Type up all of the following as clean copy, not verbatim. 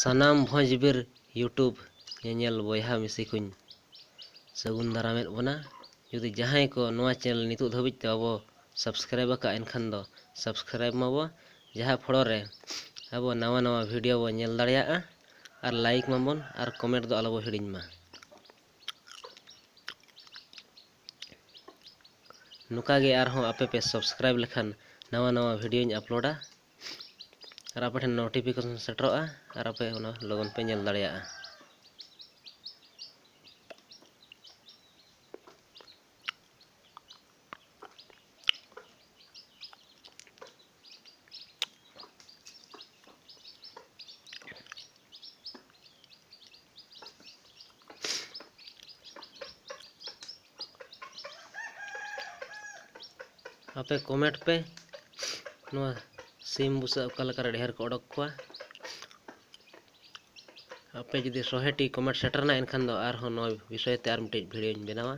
सानाम भोजबीर YouTube ñeñel बयहा मिसी कुñ सगुन दारामेद बना जुदी जहां को नवा चैनल नितु धाबिज ते अब सब्सक्राइब का एनखान दो सब्सक्राइब माबो जहां फड़ो रे अब नवा नवा वीडियो बो ñel दाड़िया और लाइक माबन और कमेंट दो आलो बो हिड़िñ मा नुका गे आरहों आपे पे सब्सक्राइब लेखान नवा नवा वीडियो अपलोडा और आपे ठेन नोटिफिकेशन सेटरोआ और आपे उना लगन पे ñel दाड़िया आपे कमेंट पे नुआ सिम बुसा उकालकर ढेर को ओडक को आपे जुदी सोहेटी कमेंट सेटरना एनखान दो आरहों नो विषय ते आर मिटे वीडियो बनावा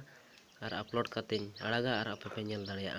और अपलोड करते आड़ागा और आपे पे ñel दाड़िया